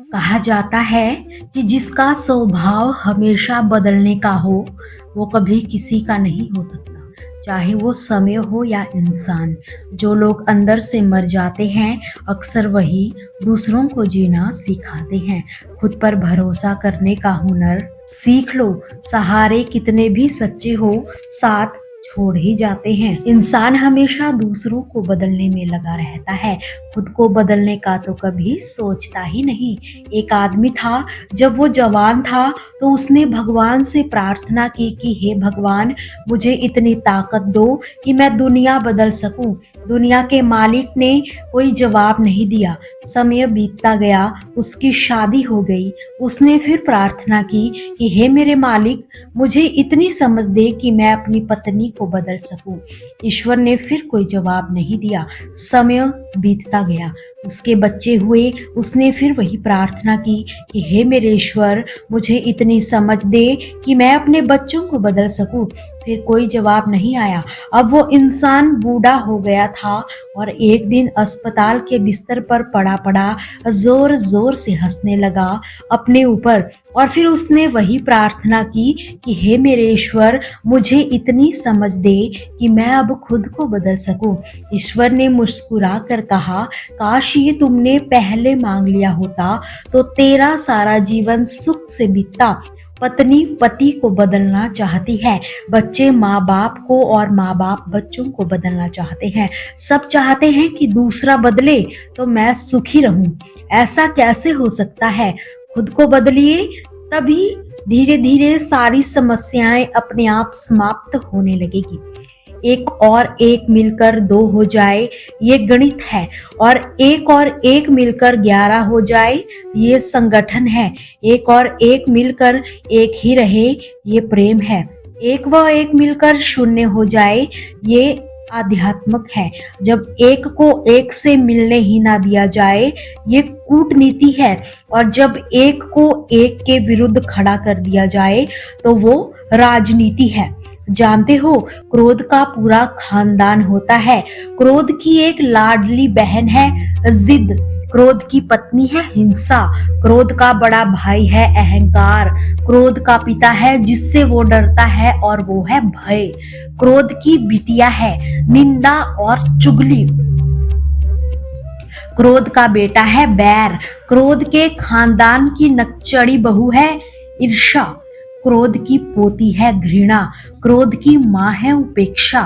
कहा जाता है कि जिसका स्वभाव हमेशा बदलने का हो वो कभी किसी का नहीं हो सकता, चाहे वो समय हो या इंसान। जो लोग अंदर से मर जाते हैं अक्सर वही दूसरों को जीना सिखाते हैं। खुद पर भरोसा करने का हुनर सीख लो। सहारे कितने भी सच्चे हो साथ छोड़ ही जाते हैं। इंसान हमेशा दूसरों को बदलने में लगा रहता है, खुद को बदलने का तो कभी सोचता ही नहीं। एक आदमी था, जब वो जवान था तो उसने भगवान से प्रार्थना की कि हे भगवान, मुझे इतनी ताकत दो कि मैं दुनिया बदल सकूं। दुनिया के मालिक ने कोई जवाब नहीं दिया। समय बीतता गया, उसकी शादी हो गई। उसने फिर प्रार्थना की कि हे मेरे मालिक, मुझे इतनी समझ दे कि मैं अपनी पत्नी को बदल सकूं। ईश्वर ने फिर कोई जवाब नहीं दिया। समय बीतता गया, उसके बच्चे हुए। उसने फिर वही प्रार्थना की कि हे मेरे ईश्वर, मुझे इतनी समझ दे कि मैं अपने बच्चों को बदल सकूं। फिर कोई जवाब नहीं आया। अब वो इंसान बूढ़ा हो गया था और एक दिन अस्पताल के बिस्तर पर पड़ा पड़ा जोर जोर से हंसने लगा अपने ऊपर। और फिर उसने वही प्रार्थना की कि हे मेरे ईश्वर, मुझे इतनी समझ दे कि मैं अब खुद को बदल सकूं। ईश्वर ने मुस्कुरा कर कहा, काश ये तुमने पहले मांग लिया होता तो तेरा सारा जीवन सुख से बीतता। पत्नी पति को बदलना चाहती है, बच्चे माँ बाप को और माँ बाप बच्चों को बदलना चाहते हैं। सब चाहते हैं कि दूसरा बदले तो मैं सुखी रहूं। ऐसा कैसे हो सकता है? खुद को बदलिए, तभी धीरे धीरे सारी समस्याएं अपने आप समाप्त होने लगेगी। एक और एक मिलकर 2 हो जाए ये गणित है, और एक मिलकर 11 हो जाए ये संगठन है। एक और एक मिलकर एक ही रहे ये प्रेम है। एक व एक मिलकर 0 हो जाए ये आध्यात्मक है। जब एक को एक से मिलने ही ना दिया जाए ये कूटनीति है, और जब एक को एक के विरुद्ध खड़ा कर दिया जाए तो वो राजनीति है। जानते हो, क्रोध का पूरा खानदान होता है। क्रोध की एक लाडली बहन है जिद, क्रोध की पत्नी है हिंसा, क्रोध का बड़ा भाई है अहंकार, क्रोध का पिता है जिससे वो डरता है और वो है भय, क्रोध की बिटिया है निंदा और चुगली, क्रोध का बेटा है बैर, क्रोध के खानदान की नक्चड़ी बहू है ईर्ष्या, क्रोध की पोती है घृणा, क्रोध की माँ है उपेक्षा,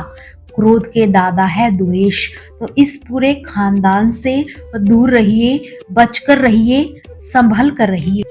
क्रोध के दादा है द्वेष। तो इस पूरे खानदान से दूर रहिए, बचकर रहिए, संभल कर रहिए।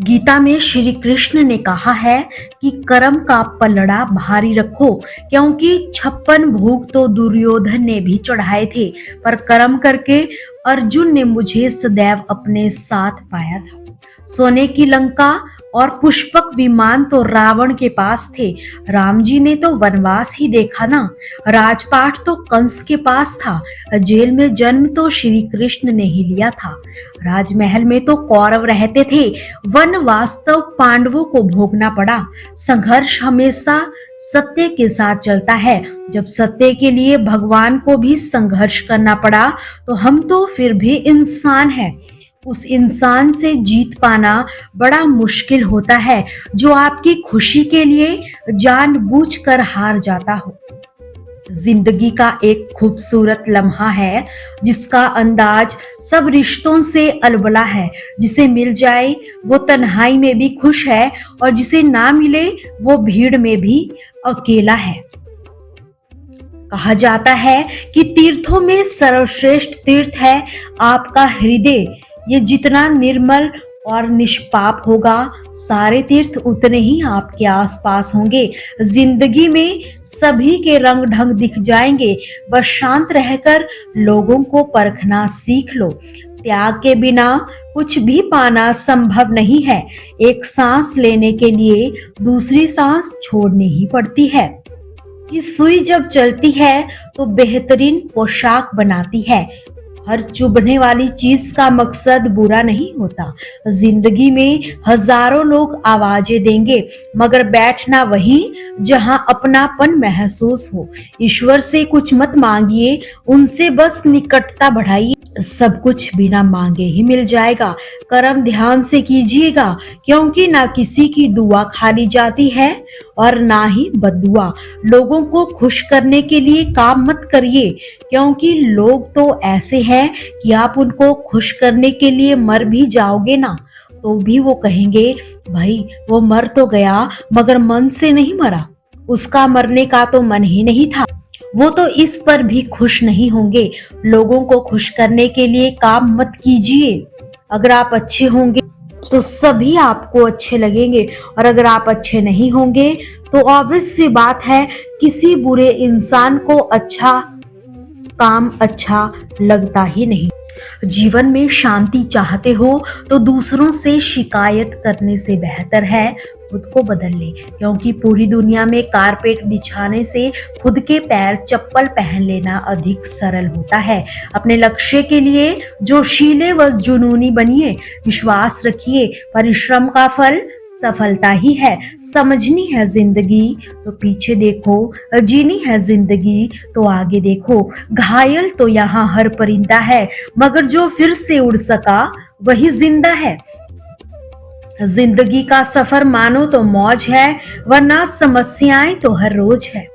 गीता में श्री कृष्ण ने कहा है कि कर्म का पलड़ा भारी रखो, क्योंकि 56 भोग तो दुर्योधन ने भी चढ़ाए थे, पर कर्म करके अर्जुन ने मुझे सदैव अपने साथ पाया था। सोने की लंका और पुष्पक विमान तो रावण के पास थे। राम जी ने तो वनवास ही देखा ना। राजपाट तो कंस के पास था। जेल में जन्म तो श्री कृष्ण ने ही लिया था। राजमहल में तो कौरव रहते थे। वनवास तो पांडवों को भोगना पड़ा। संघर्ष हमेशा सत्य के साथ चलता है। जब सत्य के लिए भगवान को भी संघर्ष करना पड़ा तो हम तो फिर भी इंसान हैं। उस इंसान से जीत पाना बड़ा मुश्किल होता है जो आपकी खुशी के लिए जानबूझकर हार जाता हो। जिंदगी का एक खूबसूरत लम्हा है जिसका अंदाज सब रिश्तों से अलबला है। जिसे मिल जाए वो तन्हाई में भी खुश है, और जिसे ना मिले वो भीड़ में भी अकेला है। कहा जाता है कि तीर्थों में सर्वश्रेष्ठ तीर्थ है आपका हृदय। ये जितना निर्मल और निष्पाप होगा, सारे तीर्थ उतने ही आपके आसपास होंगे। जिंदगी में सभी के रंग ढंग दिख जाएंगे। बस शांत रहकर लोगों को परखना सीख लो। त्याग के बिना कुछ भी पाना संभव नहीं है। एक सांस लेने के लिए दूसरी सांस छोड़नी ही पड़ती है। कि सुई जब चलती है तो बेहतरीन पोशाक बनाती है। हर चुभने वाली चीज का मकसद बुरा नहीं होता। जिंदगी में हजारों लोग आवाजें देंगे, मगर बैठना वहीं जहां अपनापन महसूस हो। ईश्वर से कुछ मत मांगिए, उनसे बस निकटता बढ़ाइए। सब कुछ बिना मांगे ही मिल जाएगा। कर्म ध्यान से कीजिएगा, क्योंकि ना किसी की दुआ खाली जाती है और ना ही बद्दुआ। लोगों को खुश करने के लिए काम मत करिए, क्योंकि लोग तो ऐसे हैं कि आप उनको खुश करने के लिए मर भी जाओगे ना, तो भी वो कहेंगे, भाई वो मर तो गया मगर मन से नहीं मरा, उसका मरने का तो मन ही नहीं था। वो तो इस पर भी खुश नहीं होंगे। लोगों को खुश करने के लिए काम मत कीजिए। अगर आप अच्छे होंगे तो सभी आपको अच्छे लगेंगे, और अगर आप अच्छे नहीं होंगे तो ऑब्वियस सी बात है, किसी बुरे इंसान को अच्छा काम अच्छा लगता ही नहीं। जीवन में शांति चाहते हो तो दूसरों से शिकायत करने से बेहतर है खुद को बदल ले, क्योंकि पूरी दुनिया में कारपेट बिछाने से खुद के पैर चप्पल पहन लेना अधिक सरल होता है। अपने लक्ष्य के लिए जोशीले व जुनूनी बनिए, विश्वास रखिए, परिश्रम का फल सफलता ही है। समझनी है जिंदगी तो पीछे देखो, जीनी है जिंदगी तो आगे देखो। घायल तो यहाँ हर परिंदा है, मगर जो फिर से उड़ सका वही जिंदा है। जिंदगी का सफर मानो तो मौज है, वरना समस्याएं तो हर रोज है।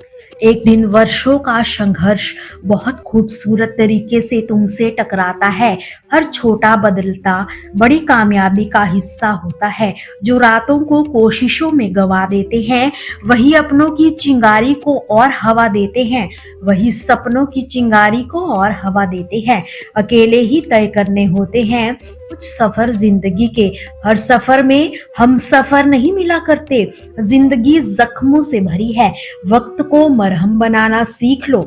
एक दिन वर्षों का संघर्ष बहुत खूबसूरत तरीके से तुमसे टकराता है। हर छोटा बदलता बड़ी कामयाबी का हिस्सा होता है। जो रातों को कोशिशों में गवा देते हैं, वही अपनों की चिंगारी को और हवा देते हैं, वही सपनों की चिंगारी को और हवा देते हैं। अकेले ही तय करने होते हैं कुछ सफर जिंदगी के। हर सफर में हम सफर नहीं मिला करते। जिंदगी जख्मों से भरी है, वक्त को मरहम बनाना सीख लो।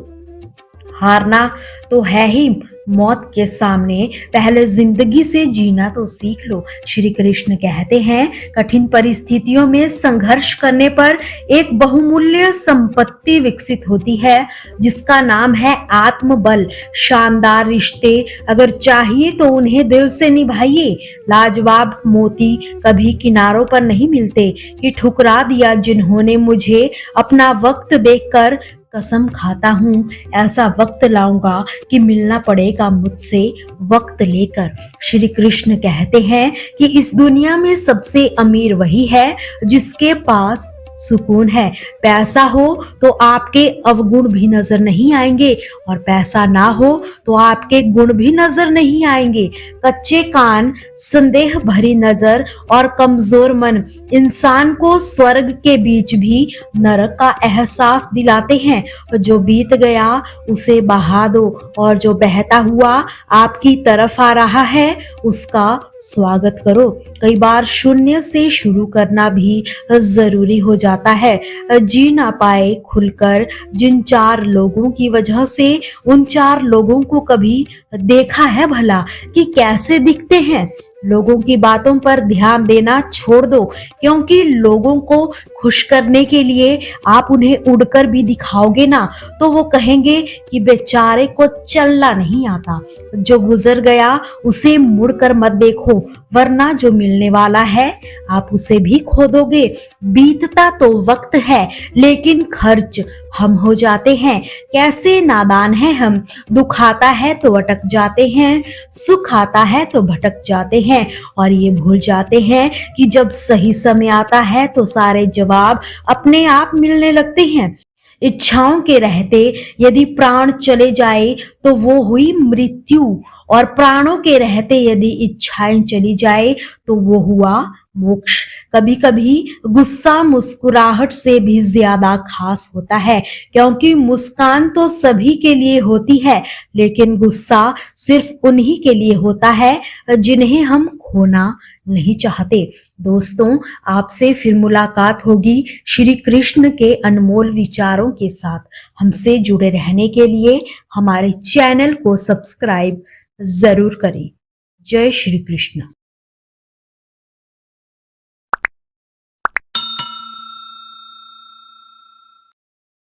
हारना तो है ही मौत के सामने, पहले जिंदगी से जीना तो सीख लो। श्री कृष्ण कहते हैं, कठिन परिस्थितियों में संघर्ष करने पर एक बहुमूल्य संपत्ति विकसित होती है, जिसका नाम है आत्मबल। शानदार रिश्ते अगर चाहिए तो उन्हें दिल से निभाइए। लाजवाब मोती कभी किनारों पर नहीं मिलते। कि ठुकरा दिया जिन्होंने मुझे, अपना वक्त देखकर कसम खाता हूँ ऐसा वक्त लाऊंगा कि मिलना पड़ेगा मुझसे वक्त लेकर। श्री कृष्ण कहते हैं कि इस दुनिया में सबसे अमीर वही है जिसके पास सुकून है। पैसा हो तो आपके अवगुण भी नजर नहीं आएंगे, और पैसा ना हो तो आपके गुण भी नजर नहीं आएंगे। कच्चे कान, संदेह भरी नजर और कमजोर मन इंसान को स्वर्ग के बीच भी नरक का एहसास दिलाते हैं। जो बीत गया उसे बहा दो, और जो बहता हुआ आपकी तरफ आ रहा है उसका स्वागत करो। कई बार शून्य से शुरू करना भी जरूरी हो जाता है। जी ना पाए खुलकर जिन 4 लोगों की वजह से, उन 4 लोगों को कभी देखा है भला कि कैसे दिखते हैं? लोगों की बातों पर ध्यान देना छोड़ दो, क्योंकि लोगों को खुश करने के लिए आप उन्हें उड़कर भी दिखाओगे ना, तो वो कहेंगे कि बेचारे को चलना नहीं आता। जो गुजर गया उसे मुड़कर मत देखो, वरना जो मिलने वाला है आप उसे भी खो दोगे। बीतता तो वक्त है, लेकिन खर्च हम हो जाते हैं। कैसे नादान हैं हम। दुख आता है तो अटक जाते हैं, सुख आता है तो भटक जाते हैं, और ये भूल जाते हैं कि जब सही समय आता है तो सारे जवाब अपने आप मिलने लगते हैं। इच्छाओं के रहते यदि प्राण चले जाए तो वो हुई मृत्यु, और प्राणों के रहते यदि इच्छाएं चली जाए तो वो हुआ मोक्ष। कभी कभी गुस्सा मुस्कुराहट से भी ज्यादा खास होता है, क्योंकि मुस्कान तो सभी के लिए होती है, लेकिन गुस्सा सिर्फ उन्हीं के लिए होता है जिन्हें हम खोना नहीं चाहते। दोस्तों, आपसे फिर मुलाकात होगी श्री कृष्ण के अनमोल विचारों के साथ। हमसे जुड़े रहने के लिए हमारे चैनल को सब्सक्राइब जरूर करें। जय श्री कृष्ण।